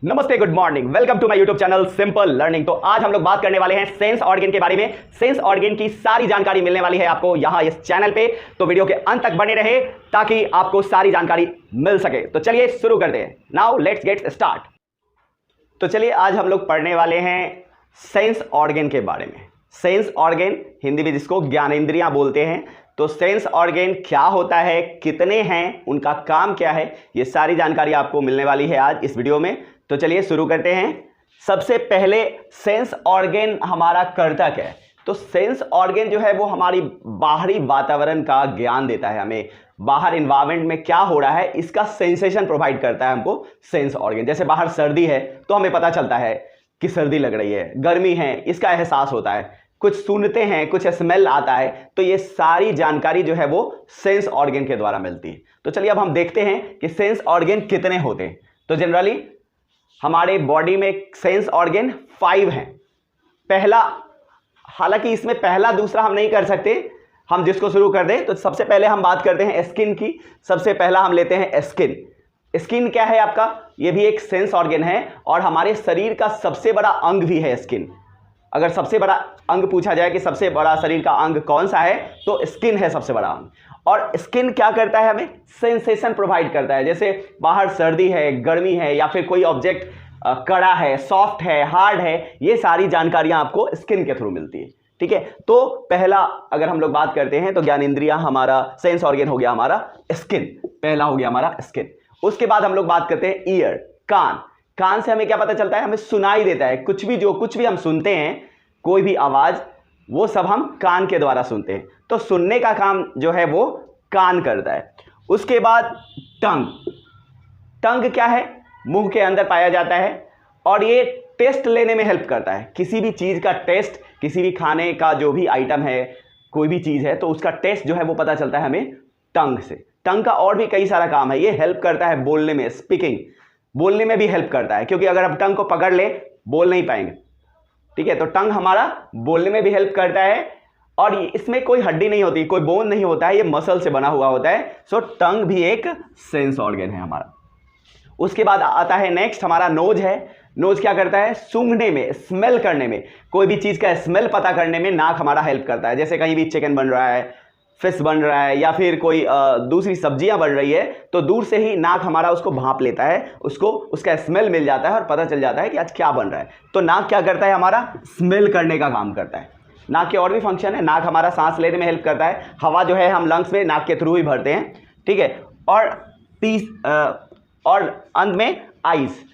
नमस्ते, good morning, welcome to my YouTube channel simple learning. तो आज हम लोग बात करने वाले हैं सेंस ऑर्गन के बारे में। सेंस ऑर्गन की सारी जानकारी मिलने वाली है आपको यहां इस चैनल पे, तो वीडियो के अंत तक बने रहे ताकि आपको सारी जानकारी मिल सके। तो चलिए शुरू करते हैं। Now let's get start. तो चलिए आज हम लोग पढ़ने वाले हैं सेंस ऑर्गन के बारे में। सेंस ऑर्गन हिंदी में जिसको ज्ञानेंद्रियां बोलते हैं। तो सेंस ऑर्गन क्या होता है, कितने हैं, उनका काम क्या है, ये सारी जानकारी आपको मिलने वाली है आज इस वीडियो में। तो चलिए शुरू करते हैं। सबसे पहले सेंस ऑर्गन हमारा करता क्या है। तो सेंस ऑर्गन जो है वो हमारी बाहरी वातावरण का ज्ञान देता है, हमें बाहर इन्वायरमेंट में क्या हो रहा है इसका सेंसेशन प्रोवाइड करता है हमको सेंस ऑर्गन। जैसे बाहर सर्दी है तो हमें पता चलता है कि सर्दी लग रही है, गर्मी है इसका एहसास होता है, कुछ सुनते हैं, कुछ स्मेल आता है, तो ये सारी जानकारी जो है वो सेंस ऑर्गन के द्वारा मिलती है। तो चलिए अब हम देखते हैं कि सेंस ऑर्गन कितने होते हैं। तो जनरली हमारे बॉडी में सेंस ऑर्गन 5 हैं। पहला, हालांकि इसमें पहला दूसरा हम नहीं कर सकते, हम जिसको शुरू कर दें। तो सबसे पहले हम बात करते हैं स्किन की। सबसे पहला हम लेते हैं स्किन। स्किन क्या है आपका, ये भी एक सेंस ऑर्गन है और हमारे शरीर का सबसे बड़ा अंग भी है स्किन। अगर सबसे बड़ा अंग पूछा जाए कि सबसे बड़ा शरीर का अंग कौन सा है, तो स्किन है सबसे बड़ा अंग। और स्किन क्या करता है, हमें सेंसेशन प्रोवाइड करता है। जैसे बाहर सर्दी है, गर्मी है, या फिर कोई ऑब्जेक्ट कड़ा है, सॉफ्ट है, हार्ड है, ये सारी जानकारियां आपको स्किन के थ्रू मिलती है। ठीक है, तो पहला अगर हम लोग बात करते हैं तो ज्ञानेंद्रियां हमारा सेंस ऑर्गन हो गया हमारा स्किन, पहला हो गया हमारा स्किन। उसके बाद हम लोग बात करते हैं ईयर, कान। कान से हमें क्या पता चलता है, हमें सुनाई देता है। कुछ भी हम सुनते हैं, कोई भी आवाज, वो सब हम कान के द्वारा सुनते हैं। तो सुनने का काम जो है वो कान करता है। उसके बाद टंग। टंग क्या है, मुंह के अंदर पाया जाता है और ये टेस्ट लेने में हेल्प करता है। किसी भी चीज का टेस्ट, किसी भी खाने का जो भी आइटम है, कोई भी चीज है, तो उसका टेस्ट जो है वो पता चलता है हमें टंग से। टंग का और भी कई सारा काम है, ये हेल्प करता है बोलने में, स्पीकिंग, बोलने में भी हेल्प करता है। क्योंकि अगर हम टंग को पकड़ ले बोल नहीं पाएंगे। ठीक है, तो टंग हमारा बोलने में भी हेल्प करता है और इसमें कोई हड्डी नहीं होती, कोई बोन नहीं होता है, ये मसल से बना हुआ होता है। सो टंग भी एक सेंस ऑर्गन है हमारा। उसके बाद आता है नेक्स्ट हमारा नोज है। नोज क्या करता है, सूंघने में, स्मेल करने में, कोई भी चीज का स्मेल पता करने में नाक हमारा हेल्प करता है। जैसे कहीं भी चिकन बन रहा है, फिश बन रहा है, या फिर कोई दूसरी सब्जियां बन रही है, तो दूर से ही नाक हमारा उसको भांप लेता है, उसको उसका स्मेल मिल जाता है और पता चल जाता है कि आज क्या बन रहा है। तो नाक क्या करता है, हमारा स्मेल करने का काम करता है। नाक के और भी फंक्शन है। नाक हमारा सांस लेने में हेल्प करता है, हवा जो है हम लंग्स में नाक के थ्रू ही भरते हैं। ठीक है, और अंत में आइज।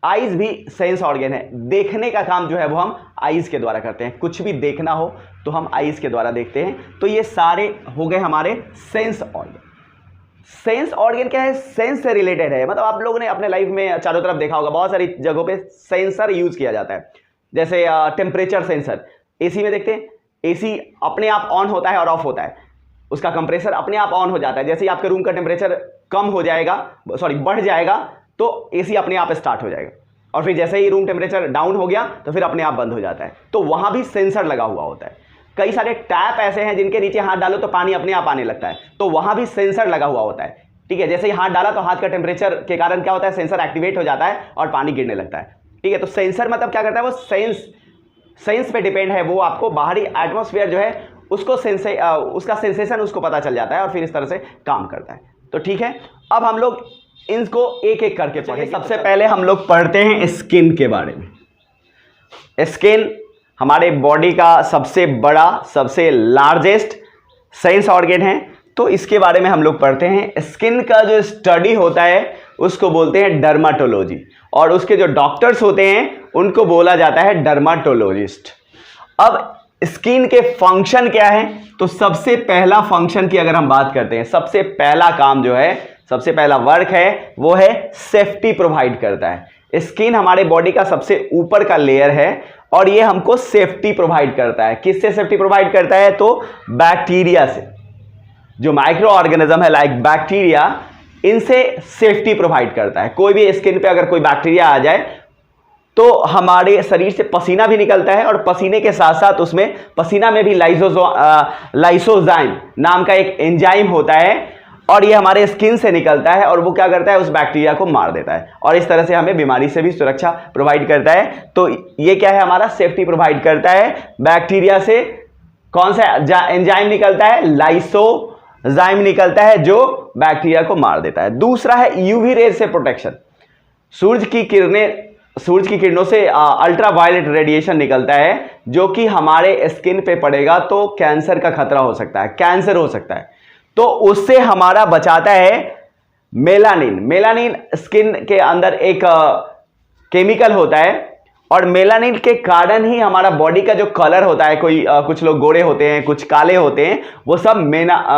आइज भी सेंस ऑर्गन है। देखने का काम जो है वो हम आइज के द्वारा करते हैं। कुछ भी देखना हो तो हम आइज के द्वारा देखते हैं। तो ये सारे हो गए हमारे सेंस ऑर्गन। सेंस ऑर्गन क्या है, सेंस से रिलेटेड है। मतलब आप लोगों ने अपने लाइफ में चारों तरफ देखा होगा, बहुत सारी जगहों पे सेंसर यूज किया जाता है। जैसे टेम्परेचर सेंसर, एसी में देखते हैं, एसी अपने आप ऑन होता है और ऑफ होता है, उसका कंप्रेसर अपने आप ऑन हो जाता है। जैसे ही आपके रूम का टेम्परेचर कम हो जाएगा, बढ़ जाएगा, तो एसी अपने आप स्टार्ट हो जाएगा। और फिर जैसे ही रूम टेम्परेचर डाउन हो गया तो फिर अपने आप बंद हो जाता है। तो वहां भी सेंसर लगा हुआ होता है। कई सारे टैप ऐसे हैं जिनके नीचे हाथ डालो तो पानी अपने आप आने लगता है, तो वहां भी सेंसर लगा हुआ होता है। ठीक है, जैसे ही हाथ डाला तो हाथ का टेम्परेचर के कारण क्या होता है, सेंसर एक्टिवेट हो जाता है और पानी गिरने लगता है। ठीक है, तो सेंसर मतलब क्या करता है, वो सेंस पे डिपेंड है। वो आपको बाहरी एटमॉस्फेयर जो है उसको उसका सेंसेशन उसको पता चल जाता है और फिर इस तरह से काम करता है। तो ठीक है, अब हम लोग इनको एक एक करके पढ़ें। सबसे पहले हम लोग पढ़ते हैं स्किन के बारे में। स्किन हमारे बॉडी का सबसे बड़ा, सबसे लार्जेस्ट सेंस ऑर्गन है। तो इसके बारे में हम लोग पढ़ते हैं। स्किन का जो स्टडी होता है उसको बोलते हैं डर्माटोलॉजी, और उसके जो डॉक्टर्स होते हैं उनको बोला जाता है डर्माटोलॉजिस्ट। अब स्किन के फंक्शन क्या है, तो सबसे पहला फंक्शन की अगर हम बात करते हैं, सबसे पहला काम जो है, सबसे पहला वर्क है वो है सेफ्टी प्रोवाइड करता है। स्किन हमारे बॉडी का सबसे ऊपर का लेयर है और ये हमको सेफ्टी प्रोवाइड करता है। किससे सेफ्टी प्रोवाइड करता है, तो बैक्टीरिया से। जो माइक्रो ऑर्गेनिज्म है लाइक बैक्टीरिया, इनसे सेफ्टी प्रोवाइड करता है। कोई भी स्किन पे अगर कोई बैक्टीरिया आ जाए तो हमारे शरीर से पसीना भी निकलता है और पसीने के साथ साथ उसमें पसीना में भी लाइसोजाइम नाम का एक एंजाइम होता है और ये हमारे स्किन से निकलता है और वो क्या करता है, उस बैक्टीरिया को मार देता है और इस तरह से हमें बीमारी से भी सुरक्षा प्रोवाइड करता है। तो ये क्या है, हमारा सेफ्टी प्रोवाइड करता है। बैक्टीरिया से कौन सा एंजाइम निकलता है, लाइसोजाइम निकलता है जो बैक्टीरिया को मार देता है। दूसरा है यूवी रेज से प्रोटेक्शन। सूरज की किरणों से अल्ट्रावायलेट रेडिएशन निकलता है जो कि हमारे स्किन पे पड़ेगा तो कैंसर का खतरा हो सकता है, कैंसर हो सकता है। तो उससे हमारा बचाता है मेलानिन। मेलानिन स्किन के अंदर एक केमिकल होता है और मेलानिन के कारण ही हमारा बॉडी का जो कलर होता है, कुछ लोग गोरे होते हैं, कुछ काले होते हैं, वो सब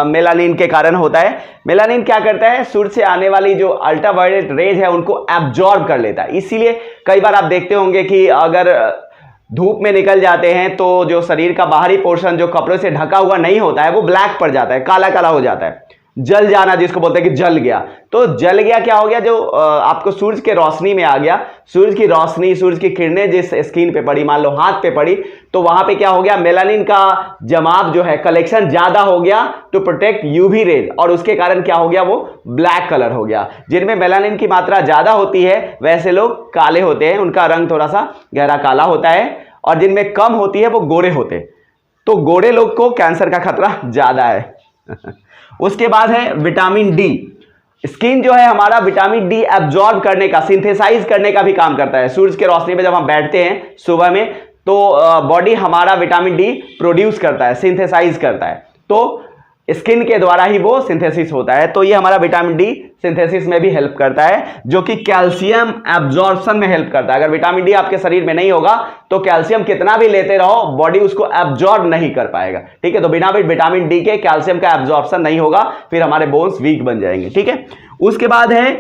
मेलानिन के कारण होता है। मेलानिन क्या करता है, सूर्य से आने वाली जो अल्ट्रावायलेट रेज है उनको एब्जॉर्ब कर लेता है। इसीलिए कई बार आप देखते होंगे कि अगर धूप में निकल जाते हैं तो जो शरीर का बाहरी पोर्शन जो कपड़ों से ढका हुआ नहीं होता है वो ब्लैक पड़ जाता है, काला काला हो जाता है, जल जाना जिसको बोलते हैं कि जल गया। तो जल गया क्या हो गया, जो आपको सूरज के रोशनी में आ गया, सूरज की रोशनी, सूरज की किरणें जिस स्किन पे पड़ी, मान लो हाथ पे पड़ी, तो वहां पे क्या हो गया, मेलानिन का जमाव जो है, कलेक्शन ज्यादा हो गया टू प्रोटेक्ट यूवी रेज और उसके कारण क्या हो गया, वो ब्लैक कलर हो गया। जिनमें मेलानिन की मात्रा ज्यादा होती है वैसे लोग काले होते हैं, उनका रंग थोड़ा सा गहरा काला होता है, और जिनमें कम होती है वो गोरे होते हैं। तो गोरे लोग को कैंसर का खतरा ज्यादा है। उसके बाद है विटामिन डी। स्किन जो है हमारा विटामिन डी एब्जॉर्ब करने का, सिंथेसाइज करने का भी काम करता है। सूरज के रोशनी में जब हम बैठते हैं सुबह में तो बॉडी हमारा विटामिन डी प्रोड्यूस करता है, सिंथेसाइज करता है, तो स्किन के द्वारा ही वो सिंथेसिस होता है। तो ये हमारा विटामिन डी सिंथेसिस में भी हेल्प करता है, जो कि कैल्शियम एब्जॉर्प्शन में हेल्प करता है। अगर विटामिन डी आपके शरीर में नहीं होगा तो कैल्शियम कितना भी लेते रहो बॉडी उसको एब्जॉर्ब नहीं कर पाएगा, ठीक है। तो बिना विटामिन डी के कैल्शियम का एब्जॉर्प्शन नहीं होगा, फिर हमारे बोन्स वीक बन जाएंगे, ठीक है। उसके बाद है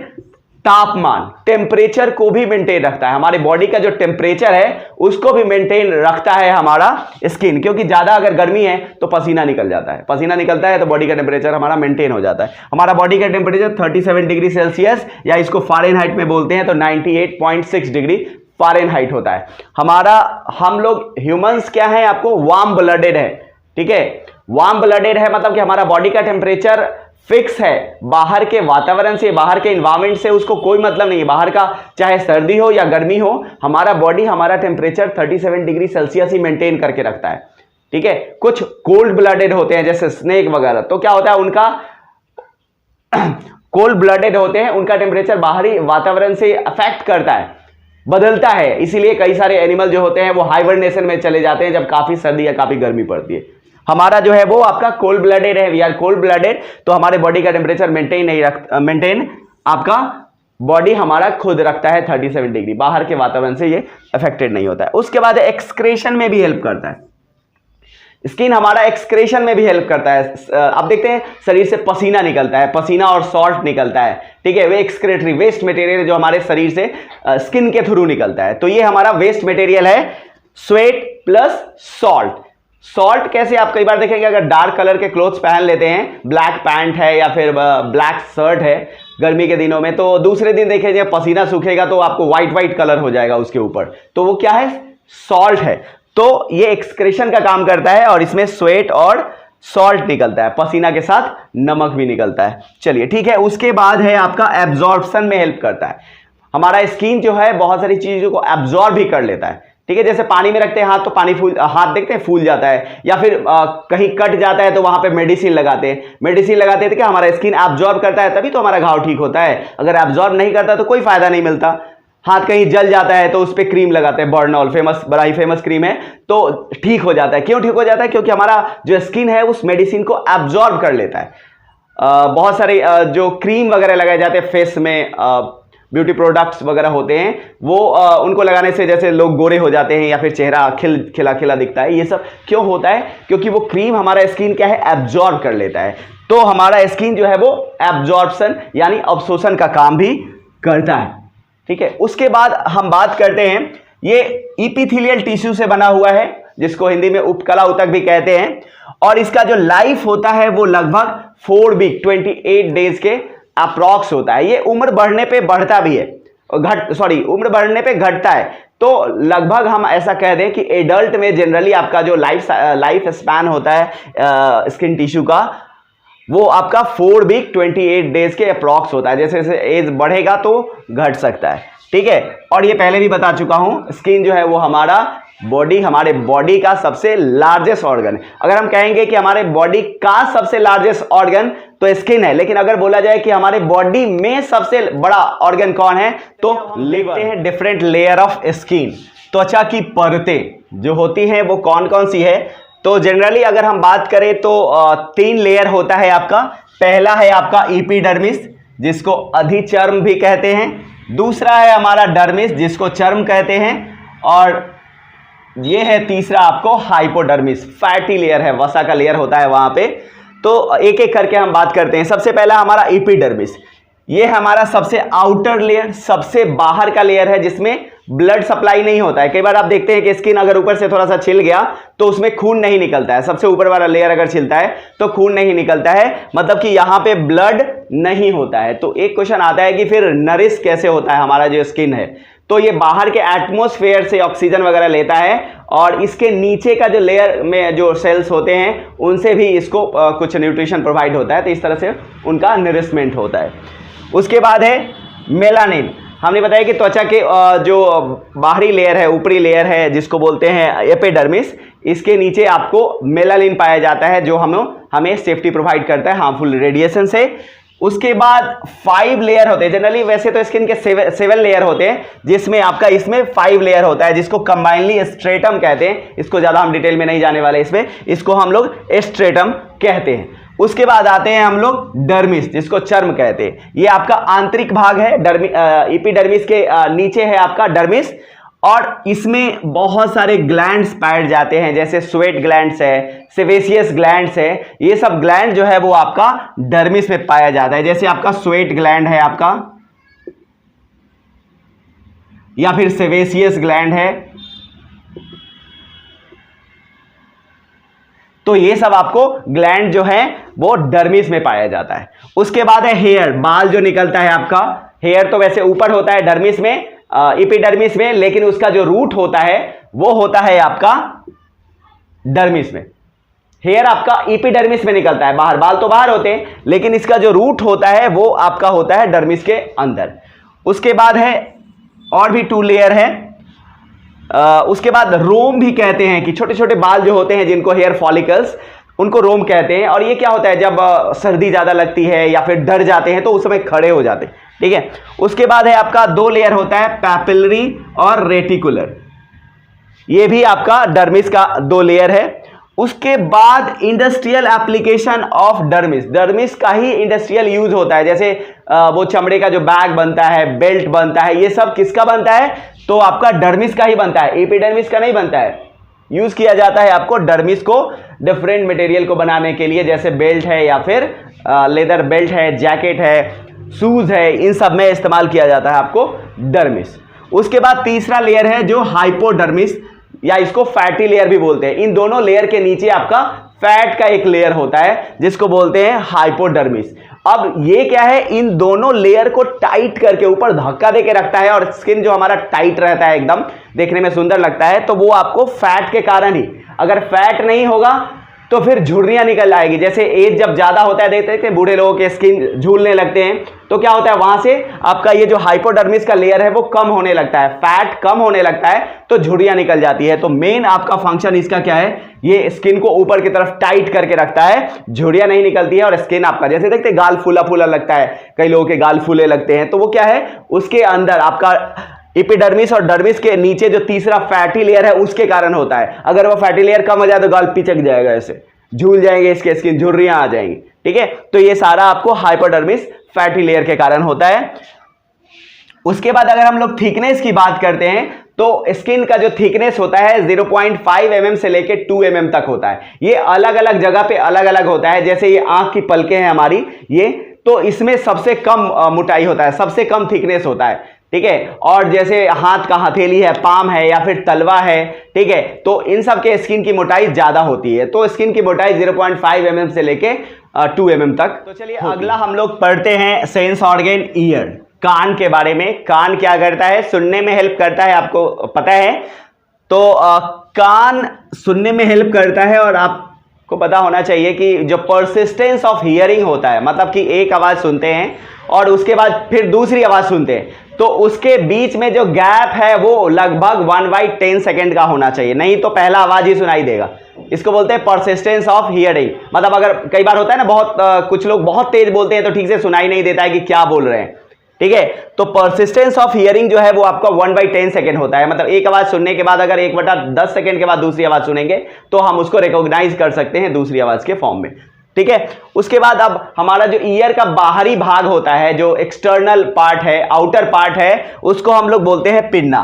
तापमान, टेम्परेचर को भी मेंटेन रखता है। हमारी बॉडी का जो टेम्परेचर है उसको भी मेंटेन रखता है हमारा स्किन, क्योंकि ज्यादा अगर गर्मी है तो पसीना निकल जाता है, पसीना निकलता है तो बॉडी का टेम्परेचर हमारा मेंटेन हो जाता है। हमारा बॉडी का टेम्परेचर 37 डिग्री सेल्सियस, या इसको फ़ारेनहाइट में बोलते हैं तो 98.6 डिग्री फ़ारेनहाइट होता है हमारा। हम लोग ह्यूमंस क्या है, आपको वार्म ब्लडेड है, ठीक है। वार्म ब्लडेड है मतलब कि हमारा बॉडी का टेम्परेचर फिक्स है, बाहर के वातावरण से, बाहर के इन्वायरमेंट से उसको कोई मतलब नहीं है। बाहर का चाहे सर्दी हो या गर्मी हो, हमारा बॉडी हमारा टेम्परेचर 37 डिग्री सेल्सियस ही मेंटेन करके रखता है, ठीक है। कुछ कोल्ड ब्लडेड होते हैं जैसे स्नेक वगैरह, तो क्या होता है उनका कोल्ड ब्लडेड होते हैं, उनका टेम्परेचर बाहरी वातावरण से अफेक्ट करता है, बदलता है। इसीलिए कई सारे एनिमल जो होते हैं वो हाइबरनेशन में चले जाते हैं जब काफी सर्दी या काफी गर्मी पड़ती है। हमारा जो है वो आपका कोल्ड ब्लडेड है, वी आर कोल्ड ब्लडेड, तो हमारे बॉडी का टेम्परेचर मेंटेन आपका बॉडी हमारा खुद रखता है 37 डिग्री, बाहर के वातावरण से ये अफेक्टेड नहीं होता है। उसके बाद एक्सक्रेशन में भी हेल्प करता है, स्किन हमारा एक्सक्रेशन में भी हेल्प करता है। आप देखते हैं शरीर से पसीना निकलता है, पसीना और सॉल्ट निकलता है, ठीक है। वे एक्सक्रेटरी वेस्ट मटेरियल जो हमारे शरीर से स्किन के थ्रू निकलता है, तो ये हमारा वेस्ट मटेरियल है, स्वेट प्लस सॉल्ट। सॉल्ट कैसे, आप कई बार देखेंगे अगर डार्क कलर के क्लोथ्स पहन लेते हैं, ब्लैक पैंट है या फिर ब्लैक शर्ट है गर्मी के दिनों में, तो दूसरे दिन देखेंगे पसीना सूखेगा तो आपको व्हाइट कलर हो जाएगा उसके ऊपर, तो वो क्या है, सॉल्ट है। तो ये एक्सक्रेशन का काम करता है और इसमें स्वेट और सॉल्ट निकलता है, पसीना के साथ नमक भी निकलता है। चलिए ठीक है। उसके बाद है आपका एब्जॉर्प्शन में हेल्प करता है। हमारा स्किन जो है बहुत सारी चीजों को एब्जॉर्ब भी कर लेता है, ठीक है। जैसे पानी में रखते हैं हाथ तो हाथ देखते हैं फूल जाता है, या फिर कहीं कट जाता है तो वहां पे मेडिसिन लगाते हैं तो क्या हमारा स्किन एब्जॉर्ब करता है, तभी तो हमारा घाव ठीक होता है। अगर एब्जॉर्ब नहीं करता तो कोई फायदा नहीं मिलता। हाथ कहीं जल जाता है तो उस पर क्रीम लगाते हैं, बर्नॉल बड़ा ही फेमस क्रीम है, तो ठीक हो जाता है। क्यों ठीक हो जाता है, क्योंकि हमारा जो स्किन है उस मेडिसिन को एब्जॉर्ब कर लेता है। बहुत सारे जो क्रीम वगैरह लगाए जाते हैं फेस में, ब्यूटी प्रोडक्ट्स वगैरह होते हैं, वो उनको लगाने से जैसे लोग गोरे हो जाते हैं या फिर चेहरा खिला दिखता है। ये सब क्यों होता है, क्योंकि वो क्रीम हमारा स्किन क्या है, एब्जॉर्ब कर लेता है। तो हमारा स्किन जो है वो एब्जॉर्प्शन यानी अवशोषण का काम भी करता है, ठीक है। उसके बाद हम बात करते हैं, ये इपिथेलियल टिश्यू से बना हुआ है, जिसको हिंदी में उपकला ऊतक भी कहते हैं, और इसका जो लाइफ होता है वो लगभग 4 वीक 28 डेज के अप्रॉक्स होता है। ये उम्र बढ़ने पे बढ़ता भी है, उम्र बढ़ने पे घटता है। तो लगभग हम ऐसा कह दें कि एडल्ट में जनरली आपका जो लाइफ स्पैन होता है स्किन टिश्यू का, वो आपका 4 वीक 28 डेज के अप्रॉक्स होता है। जैसे जैसे एज बढ़ेगा तो घट सकता है, ठीक है। और ये पहले भी बता चुका हूं, स्किन जो है वो हमारा हमारे बॉडी का सबसे लार्जेस्ट ऑर्गन है। अगर हम कहेंगे कि हमारे बॉडी का सबसे लार्जेस्ट ऑर्गन तो स्किन है, लेकिन अगर बोला जाए कि हमारे बॉडी में सबसे बड़ा ऑर्गन कौन है तो लिखते हैं डिफरेंट लेयर ऑफ स्किन। त्वचा की परतें जो होती हैं वो कौन कौन सी है, तो जनरली अगर हम बात करें तो 3 लेयर होता है आपका। पहला है आपका एपिडर्मिस जिसको अधिचर्म भी कहते हैं, दूसरा है हमारा डर्मिस जिसको चर्म कहते हैं, और ये है तीसरा आपको हाइपोडर्मिस, फैटी लेयर है, वसा का लेयर होता है वहां पे। तो एक एक करके हम बात करते हैं। सबसे पहला हमारा एपिडर्मिस, ये हमारा सबसे आउटर लेयर, सबसे बाहर का लेयर है जिसमें ब्लड सप्लाई नहीं होता है। कई बार आप देखते हैं कि स्किन अगर ऊपर से थोड़ा सा छिल गया तो उसमें खून नहीं निकलता है। सबसे ऊपर वाला लेयर अगर छिलता है तो खून नहीं निकलता है, मतलब कि यहां पे ब्लड नहीं होता है। तो एक क्वेश्चन आता है कि फिर नरिश कैसे होता है हमारा जो स्किन है, तो ये बाहर के एटमॉस्फेयर से ऑक्सीजन वगैरह लेता है और इसके नीचे का जो लेयर में जो सेल्स होते हैं उनसे भी इसको कुछ न्यूट्रिशन प्रोवाइड होता है, तो इस तरह से उनका नरिशमेंट होता है। उसके बाद है मेलानिन। हमने बताया कि त्वचा के जो बाहरी लेयर है, ऊपरी लेयर है जिसको बोलते हैं एपिडर्मिस, इसके नीचे आपको मेलानिन पाया जाता है जो हमें सेफ्टी प्रोवाइड करता है हार्मफुल रेडिएशन से। उसके बाद 5 लेयर होते हैं। जनरली वैसे तो स्किन के 7 लेयर होते हैं, जिसमें आपका इसमें 5 लेयर होता है जिसको कंबाइनली स्ट्रेटम कहते हैं। इसको ज़्यादा हम डिटेल में नहीं जाने वाले, इसमें इसको हम लोग स्ट्रेटम कहते हैं। उसके बाद आते हैं हम लोग डर्मिस जिसको चर्म कहते हैं। ये आपका आंतरिक भाग है, एपिडर्मिस के नीचे है आपका डर्मिस, और इसमें बहुत सारे ग्लैंड्स पाए जाते हैं, जैसे स्वेट ग्लैंड्स है, सेबेसियस ग्लैंड्स है। ये सब ग्लैंड जो है वो आपका डर्मिस में पाया जाता है। जैसे आपका स्वेट ग्लैंड है आपका, या फिर सेबेसियस ग्लैंड है, तो ये सब आपको ग्लैंड जो है वो डर्मिस में पाया जाता है। उसके बाद है हेयर, बाल जो निकलता है आपका। हेयर तो वैसे ऊपर होता है डर्मिस में, एपिडर्मिस में, लेकिन उसका जो रूट होता है वो होता है आपका डर्मिस में। हेयर आपका एपिडर्मिस में निकलता है बाहर, बाल तो बाहर होते हैं लेकिन इसका जो रूट होता है वो आपका होता है डर्मिस के अंदर। उसके बाद है और भी 2 लेयर है। उसके बाद रोम भी कहते हैं कि छोटे छोटे बाल जो होते हैं जिनको हेयर फॉलिकल्स, उनको रोम कहते हैं। और ये क्या होता है, जब सर्दी ज़्यादा लगती है या फिर डर जाते हैं तो उस समय खड़े हो जाते हैं, ठीक है। उसके बाद है आपका 2 लेयर होता है, पैपिलरी और रेटिकुलर। ये भी आपका डर्मिस का 2 लेयर है। उसके बाद industrial application of dermis, dermis का ही इंडस्ट्रियल यूज होता है। जैसे वो चमड़े का जो बैग बनता है, बेल्ट बनता है, ये सब किसका बनता है तो आपका डर्मिस का ही बनता है, एपिडर्मिस का नहीं बनता है। यूज किया जाता है आपको डर्मिस को डिफरेंट मटेरियल को बनाने के लिए, जैसे बेल्ट है या फिर लेदर बेल्ट है, जैकेट है, शूज है, इन सब में इस्तेमाल किया जाता है आपको डर्मिस। उसके बाद तीसरा लेयर है जो हाइपोडर्मिस, या इसको फैटी लेयर भी बोलते हैं। इन दोनों लेयर के नीचे आपका फैट का एक लेयर होता है जिसको बोलते हैं हाइपोडर्मिस। अब ये क्या है, इन दोनों लेयर को टाइट करके ऊपर धक्का देके रखता है और स्किन जो हमारा टाइट रहता है, एकदम देखने में सुंदर लगता है, तो वो आपको फैट के कारण ही। अगर फैट नहीं होगा तो फिर झुर्रियां निकल आएगी। जैसे एज जब ज्यादा होता है, देखते हैं बूढ़े लोगों के स्किन झूलने लगते हैं, तो क्या होता है वहां से आपका ये जो हाइपोडर्मिस का लेयर है वो कम होने लगता है, फैट कम होने लगता है, तो झुर्रियां निकल जाती है। तो मेन आपका फंक्शन इसका क्या है, ये स्किन को ऊपर की तरफ टाइट करके रखता है, झुर्रियां नहीं निकलती है। और स्किन आपका जैसे देखते हैं गाल फूला फूला लगता है, कई लोगों के गाल फूले लगते हैं, तो वो क्या है, उसके अंदर आपका एपिडर्मिस और डर्मिस के नीचे जो तीसरा फैटी लेयर है उसके कारण होता है। अगर वो फैटी लेयर कम हो जाए तो गाल पिचक जाएगा, ऐसे झूल जाएंगे इसके स्किन, झुर्रियां आ जाएंगी, ठीक है। तो ये सारा आपको हाइपोडर्मिस फैटी लेयर के कारण होता है। उसके बाद अगर हम लोग थिकनेस की बात करते हैं तो स्किन का जो थिकनेस होता है 0.5 mm से लेके 2 mm तक होता है। ये अलग अलग जगह पे अलग अलग होता है। जैसे ये आंख की पलकें हैं हमारी, ये तो इसमें सबसे कम मोटाई होता है, सबसे कम थिकनेस होता है, ठीक है। और जैसे हाथ का हथेली है, पाम है या फिर तलवा है, ठीक है, तो इन सब के स्किन की मोटाई ज्यादा होती है। तो स्किन की मोटाई 0.5 mm से लेके 2 mm तक। तो चलिए अगला हम लोग पढ़ते हैं सेंस ऑर्गन ईयर, कान के बारे में। कान क्या करता है, सुनने में हेल्प करता है, आपको पता है। तो कान सुनने में हेल्प करता है और आप को पता होना चाहिए कि जो परसिस्टेंस ऑफ हियरिंग होता है, मतलब कि एक आवाज सुनते हैं और उसके बाद फिर दूसरी आवाज सुनते हैं, तो उसके बीच में जो गैप है वो लगभग 1/10 सेकेंड का होना चाहिए, नहीं तो पहला आवाज ही सुनाई देगा। इसको बोलते हैं परसिस्टेंस ऑफ हियरिंग। मतलब अगर कई बार होता है ना, बहुत कुछ लोग बहुत तेज बोलते हैं तो ठीक से सुनाई नहीं देता है कि क्या बोल रहे हैं, ठीक है। तो परसिस्टेंस ऑफ हियरिंग जो है वो आपका 1/10 सेकेंड होता है। मतलब एक आवाज सुनने के बाद अगर 1/10 सेकेंड के बाद दूसरी आवाज सुनेंगे तो हम उसको रिकॉग्नाइज कर सकते हैं दूसरी आवाज के फॉर्म में, ठीक है। उसके बाद अब हमारा जो ईयर का बाहरी भाग होता है, जो एक्सटर्नल पार्ट है, आउटर पार्ट है, उसको हम लोग बोलते हैं पिन्ना,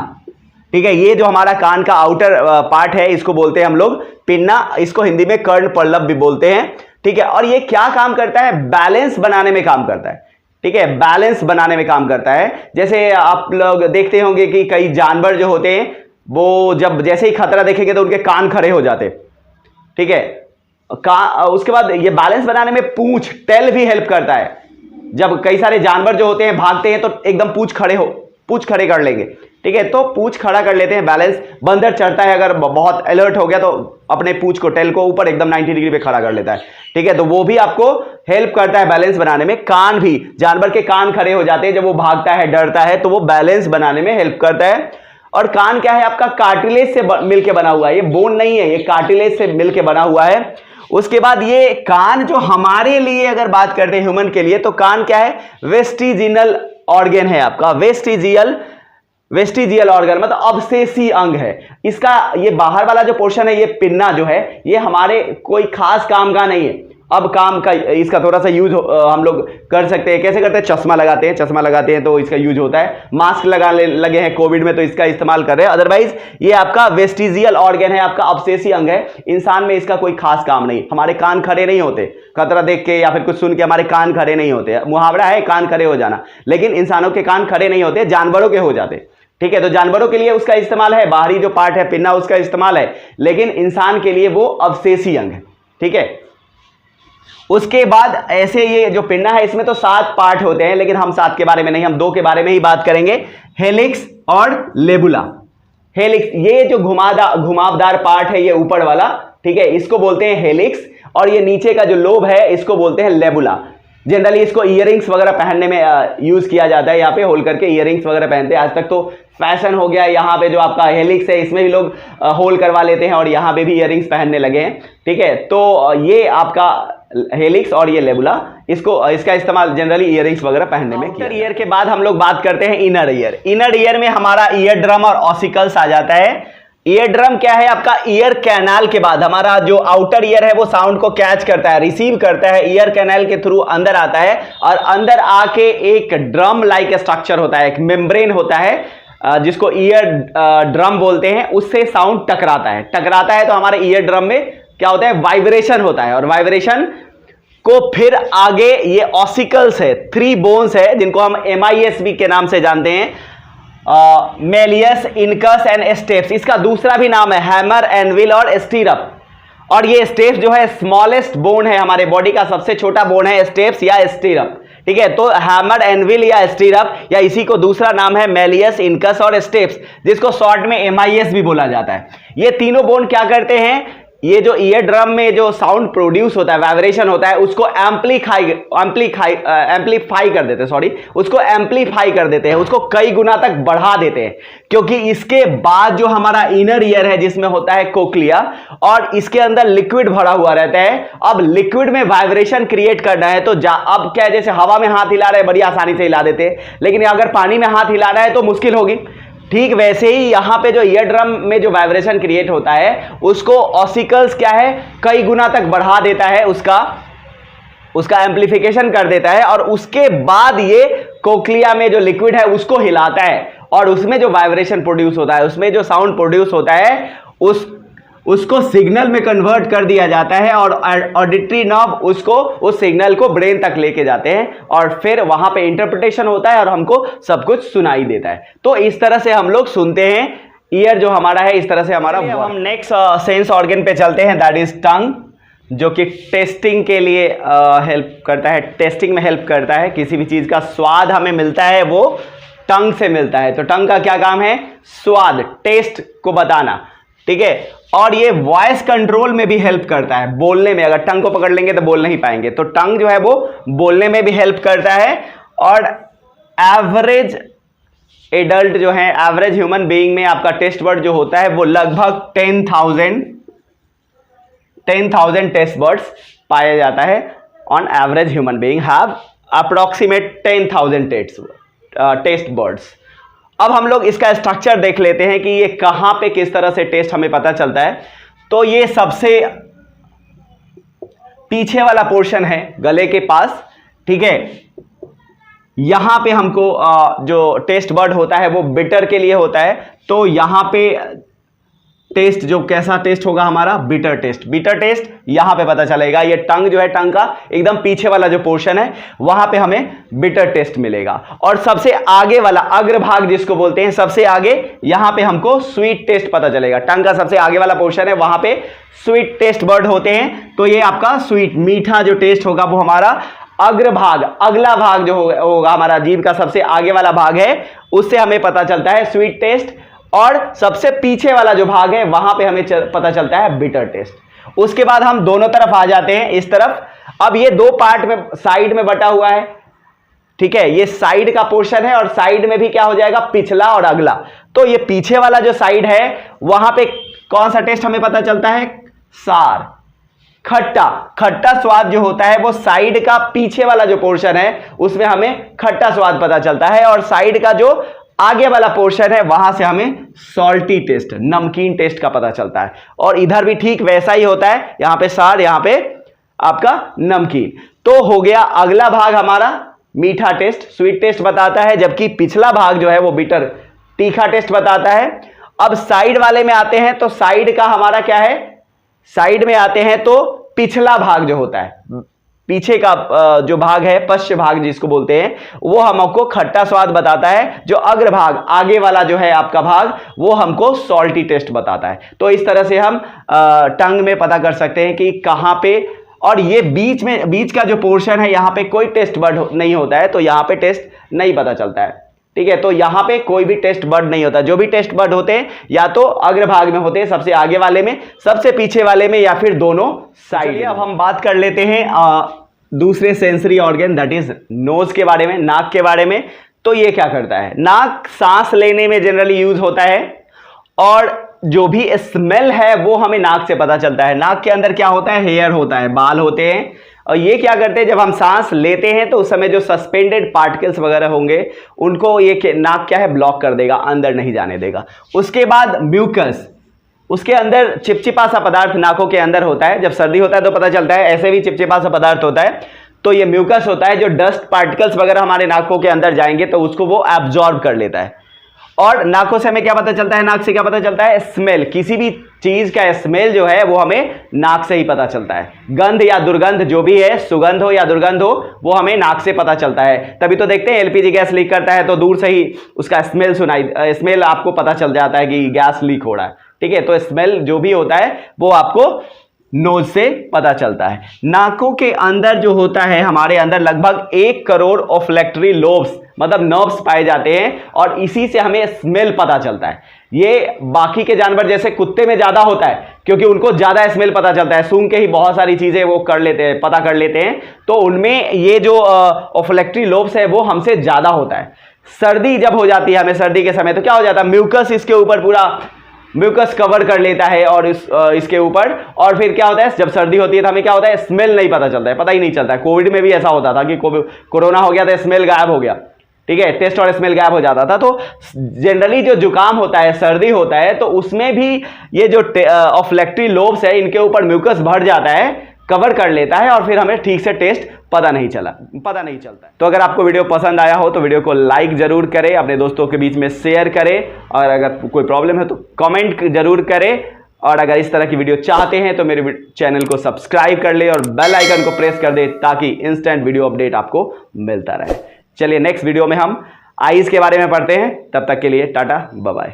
ठीक है। ये जो हमारा कान का आउटर पार्ट है इसको बोलते हैं हम लोग पिन्ना। इसको हिंदी में कर्ण पल्लव भी बोलते हैं, ठीक है। और ये क्या काम करता है? बैलेंस बनाने में काम करता है, ठीक है। बैलेंस बनाने में काम करता है। जैसे आप लोग देखते होंगे कि कई जानवर जो होते हैं वो जब जैसे ही खतरा देखेंगे तो उनके कान खड़े हो जाते, ठीक है। उसके बाद ये बैलेंस बनाने में पूंछ, टेल भी हेल्प करता है। जब कई सारे जानवर जो होते हैं भागते हैं तो एकदम पूंछ खड़े कर लेंगे, ठीक है। तो पूंछ खड़ा कर लेते हैं, बैलेंस। बंदर चढ़ता है, अगर बहुत अलर्ट हो गया तो अपने पूंछ को, टेल को ऊपर एकदम 90 डिग्री पे खड़ा कर लेता है, ठीक है। तो वो भी आपको हेल्प करता है बैलेंस बनाने में। कान भी, जानवर के कान खड़े हो जाते हैं जब वो भागता है, डरता है, तो वो बैलेंस बनाने में हेल्प करता है। और कान क्या है? आपका कार्टिलेज से मिलकर बना हुआ है, ये बोन नहीं है, ये कार्टिलेज से मिलकर बना हुआ है। उसके बाद ये कान जो हमारे लिए अगर बात करते हैं ह्यूमन के लिए, तो कान क्या है? वेस्टिजिनल ऑर्गन है आपका। वेस्टिजियल ऑर्गन मतलब अवशेषी अंग है इसका। ये बाहर वाला जो पोर्शन है, ये पिन्ना जो है, ये हमारे कोई खास काम का नहीं है। अब काम का इसका थोड़ा सा यूज हम लोग कर सकते हैं। कैसे करते हैं? चश्मा लगाते हैं तो इसका यूज होता है। मास्क लगे हैं कोविड में तो इसका इस्तेमाल कर रहे हैं। अदरवाइज ये आपका वेस्टिजियल ऑर्गन है, आपका अवशेषी अंग है। इंसान में इसका कोई खास काम नहीं। हमारे कान खड़े नहीं होते खतरा देख के या फिर कुछ सुन के, हमारे कान खड़े नहीं होते। मुहावरा है कान खड़े हो जाना, लेकिन इंसानों के कान खड़े नहीं होते, जानवरों के हो जाते, ठीक है। तो जानवरों के लिए उसका इस्तेमाल है, बाहरी जो पार्ट है पिन्ना उसका इस्तेमाल है, लेकिन इंसान के लिए वो अवशेषी अंग है, ठीक है। उसके बाद ऐसे ये जो पिन्ना है इसमें तो 7 पार्ट होते हैं, लेकिन हम 7 के बारे में नहीं, हम 2 के बारे में ही बात करेंगे, हेलिक्स और लेबुला। हेलिक्स ये जो घुमावदार पार्ट है, ये ऊपर वाला, ठीक है, इसको बोलते हैं हेलिक्स। और ये नीचे का जो लोब है इसको बोलते हैं लेबुला। जनरली इसको इयररिंग्स वगैरह पहनने में यूज किया जाता है। यहाँ पे होल करके इयररिंग्स वगैरह पहनते हैं। आज तक तो फैशन हो गया, यहाँ पे जो आपका हेलिक्स है इसमें भी लोग होल करवा लेते हैं और यहाँ पे भी इयररिंग्स पहनने लगे हैं, ठीक है। तो ये आपका हेलिक्स और ये लेबुला, इसका इस्तेमाल जनरली इयररिंग्स वगैरह पहनने में किया। ईयर के बाद हम लोग बात करते हैं इनर ईयर। इनर ईयर में हमारा ईयर ड्रम और ऑसिकल्स आ जाता है। ईयर ड्रम क्या है? आपका ईयर कैनाल के बाद हमारा जो आउटर ईयर है वो साउंड को कैच करता है, रिसीव करता है, ईयर कैनाल के थ्रू अंदर आता है और अंदर आके एक ड्रम लाइक स्ट्रक्चर होता है, एक मेम्ब्रेन होता है जिसको ईयर ड्रम बोलते हैं, उससे साउंड टकराता है। तो हमारे ईयर ड्रम में क्या होता है? वाइब्रेशन होता है। और वाइब्रेशन को फिर आगे ये ऑसिकल्स है, 3 बोन्स है जिनको हम MISB के नाम से जानते हैं, मेलियस, इनकस एंड स्टेप्स। इसका दूसरा भी नाम है हैमर, एनविल और स्टीरप। और ये स्टेप्स जो है स्मॉलेस्ट बोन है, हमारे बॉडी का सबसे छोटा बोन है स्टेप्स या स्टीरप, ठीक है। तो हैमर, एनविल या स्टीरप, या इसी को दूसरा नाम है मेलियस, इनकस और स्टेप्स, जिसको शॉर्ट में MIS भी बोला जाता है। ये तीनों बोन क्या करते हैं? ये जो ईयर ड्रम में जो साउंड प्रोड्यूस होता है, वाइब्रेशन होता है, उसको एम्पलीफाई कर देते हैं, उसको एम्पलीफाई कर देते हैं, उसको कई गुना तक बढ़ा देते हैं। क्योंकि इसके बाद जो हमारा इनर ईयर है जिसमें होता है कोक्लिया, और इसके अंदर लिक्विड भरा हुआ रहता है। अब लिक्विड में वाइब्रेशन क्रिएट करना है तो अब क्या है, जैसे हवा में हाथ हिला रहे हैं बड़ी आसानी से हिला देते हैं, लेकिन अगर पानी में हाथ हिलाना है तो मुश्किल होगी। ठीक वैसे ही यहां पे जो ईयर ड्रम में जो वाइब्रेशन क्रिएट होता है उसको ऑसिकल्स क्या है, कई गुना तक बढ़ा देता है, उसका एम्पलीफिकेशन कर देता है। और उसके बाद ये कोक्लिया में जो लिक्विड है उसको हिलाता है और उसमें जो वाइब्रेशन प्रोड्यूस होता है, उसमें जो साउंड प्रोड्यूस होता है उसको सिग्नल में कन्वर्ट कर दिया जाता है और ऑडिटरी नर्व उसको उस सिग्नल को ब्रेन तक लेके जाते हैं और फिर वहां पे इंटरप्रिटेशन होता है और हमको सब कुछ सुनाई देता है। तो इस तरह से हम लोग सुनते हैं। ईयर जो हमारा है इस तरह से हमारा। हम नेक्स्ट सेंस ऑर्गन पे चलते हैं, दैट इज टंग, जो कि टेस्टिंग के लिए हेल्प करता है, टेस्टिंग में हेल्प करता है। किसी भी चीज का स्वाद हमें मिलता है वो टंग से मिलता है। तो टंग का क्या काम है? स्वाद, टेस्ट को बताना। ठीक है। और ये वॉइस कंट्रोल में भी हेल्प करता है, बोलने में। अगर टंग को पकड़ लेंगे तो बोल नहीं पाएंगे, तो टंग जो है वो बोलने में भी हेल्प करता है। और एवरेज एडल्ट जो है, एवरेज ह्यूमन बीइंग में आपका टेस्ट बर्ड जो होता है वो लगभग 10,000 टेस्ट बर्ड्स पाया जाता है। On average human being have approximate 10,000 taste buds. अब हम लोग इसका स्ट्रक्चर देख लेते हैं कि ये कहां पे किस तरह से टेस्ट हमें पता चलता है। तो ये सबसे पीछे वाला पोर्शन है गले के पास, ठीक है। यहां पे हमको जो टेस्ट बर्ड होता है वो बिटर के लिए होता है। तो यहां पे टेस्ट जो कैसा टेस्ट होगा हमारा, बिटर टेस्ट यहां पे पता चलेगा। ये टंग जो है, टंग का एकदम पीछे वाला जो पोर्शन है वहां पे हमें बिटर टेस्ट मिलेगा। और सबसे आगे वाला अग्रभाग जिसको बोलते हैं, सबसे आगे यहां पे हमको स्वीट टेस्ट पता चलेगा। टंग का सबसे आगे वाला पोर्शन है, वहां पे स्वीट टेस्ट बर्ड होते हैं। तो ये आपका स्वीट मीठा जो टेस्ट होगा वो हमारा अग्रभाग, अगला भाग जो होगा हमारा जीभ का सबसे आगे वाला भाग है, उससे हमें पता चलता है स्वीट टेस्ट। और सबसे पीछे वाला जो भाग है वहां पे हमें पता चलता है बिटर टेस्ट। उसके बाद हम दोनों तरफ आ जाते हैं, इस तरफ। अब ये दो पार्ट में, साइड में बटा हुआ है, ठीक है। ये साइड का पोर्शन है और साइड में भी क्या हो जाएगा, पिछला और अगला। तो ये पीछे वाला जो साइड है वहां पे कौन सा टेस्ट हमें पता चलता है, सार, खट्टा स्वाद जो होता है वो साइड का पीछे वाला जो पोर्शन है उसमें हमें खट्टा स्वाद पता चलता है। और साइड का जो आगे वाला पोर्शन है वहां से हमें सॉल्टी टेस्ट, नमकीन टेस्ट का पता चलता है। और इधर भी ठीक वैसा ही होता है, यहां पे सार, यहां पे आपका नमकीन। तो हो गया अगला भाग हमारा मीठा टेस्ट, स्वीट टेस्ट बताता है, जबकि पिछला भाग जो है वो बिटर, तीखा टेस्ट बताता है। अब साइड वाले में आते हैं, तो साइड का हमारा क्या है, साइड में आते हैं तो पिछला भाग जो होता है, पीछे का जो भाग है, पश्च भाग जिसको बोलते हैं, वो हमको खट्टा स्वाद बताता है। जो अग्रभाग, आगे वाला जो है आपका भाग, वो हमको सॉल्टी टेस्ट बताता है। तो इस तरह से हम टंग में पता कर सकते हैं कि कहां पे। और ये बीच में, बीच का जो पोर्शन है, यहां पे कोई टेस्ट बर्ड नहीं होता है, तो यहां पे टेस्ट नहीं पता चलता है, ठीक है। तो यहां पे कोई भी टेस्ट बर्ड नहीं होता। जो भी टेस्ट बर्ड होते हैं या तो अग्रभाग में होते हैं, सबसे आगे वाले में, सबसे पीछे वाले में, या फिर दोनों साइड। अब हम बात कर लेते हैं दूसरे sensory organ, that is nose के बारे में, नाक के बारे में। तो ये क्या करता है, नाक सांस लेने में जनरली यूज होता है। और जो भी स्मेल है वो हमें नाक से पता चलता है। नाक के अंदर क्या होता है, हेयर होता है, बाल होते हैं। और ये क्या करते हैं, जब हम सांस लेते हैं तो उस समय जो सस्पेंडेड पार्टिकल्स वगैरह होंगे उनको ये नाक क्या है, ब्लॉक कर देगा, अंदर नहीं जाने देगा। उसके बाद म्यूकस, उसके अंदर चिपचिपा सा पदार्थ नाकों के अंदर होता है। जब सर्दी होता है तो पता चलता है, ऐसे भी चिपचिपा सा पदार्थ होता है। तो ये म्यूकस होता है, जो डस्ट पार्टिकल्स वगैरह हमारे नाकों के अंदर जाएंगे तो उसको वो एब्जॉर्ब कर लेता है। और नाकों से हमें क्या पता चलता है, नाक से क्या पता चलता है, स्मेल। किसी भी चीज का स्मेल जो है वो हमें नाक से ही पता चलता है। गंध या दुर्गंध जो भी है, सुगंध हो या दुर्गंध हो, वो हमें नाक से पता चलता है। तभी तो देखते हैं एलपीजी गैस लीक करता है तो दूर से ही उसका स्मेल आपको पता चल जाता है कि गैस लीक हो रहा है, ठीक है। तो स्मेल जो भी होता है वो आपको नोज से पता चलता है। नाकों के अंदर जो होता है, हमारे अंदर लगभग 1 करोड़ ओफ्लेक्टरी लोब्स, मतलब नर्व्स पाए जाते हैं, और इसी से हमें स्मेल पता चलता है। ये बाकी के जानवर जैसे कुत्ते में ज्यादा होता है, क्योंकि उनको ज्यादा स्मेल पता चलता है, सूंघ के ही बहुत सारी चीजें वो कर लेते हैं, पता कर लेते हैं। तो उनमें ये जो ओफ्लेक्टरी लोब्स है वो हमसे ज्यादा होता है। सर्दी जब हो जाती है हमें, सर्दी के समय, तो क्या हो जाता है, म्यूकस इसके ऊपर पूरा म्यूकस कवर कर लेता है और इसके ऊपर। और फिर क्या होता है, जब सर्दी होती है तो हमें क्या होता है, स्मेल नहीं पता चलता है, पता ही नहीं चलता है। कोविड में भी ऐसा होता था कि कोरोना हो गया तो स्मेल गायब हो गया, ठीक है, टेस्ट और स्मेल गायब हो जाता था। तो जनरली जो जुकाम होता है, सर्दी होता है, तो उसमें भी ये जो ओफ्लेक्टरी लोब्स है, इनके ऊपर म्यूकस भर जाता है, कवर कर लेता है, और फिर हमें ठीक से टेस्ट पता नहीं चलता। तो अगर आपको वीडियो पसंद आया हो तो वीडियो को लाइक जरूर करें, अपने दोस्तों के बीच में शेयर करें, और अगर कोई प्रॉब्लम है तो कमेंट जरूर करें। और अगर इस तरह की वीडियो चाहते हैं तो मेरे चैनल को सब्सक्राइब कर ले और बेल आइकन को प्रेस कर दे, ताकि इंस्टेंट वीडियो अपडेट आपको मिलता रहे। चलिए नेक्स्ट वीडियो में हम आईज के बारे में पढ़ते हैं। तब तक के लिए टाटा, बाय बाय।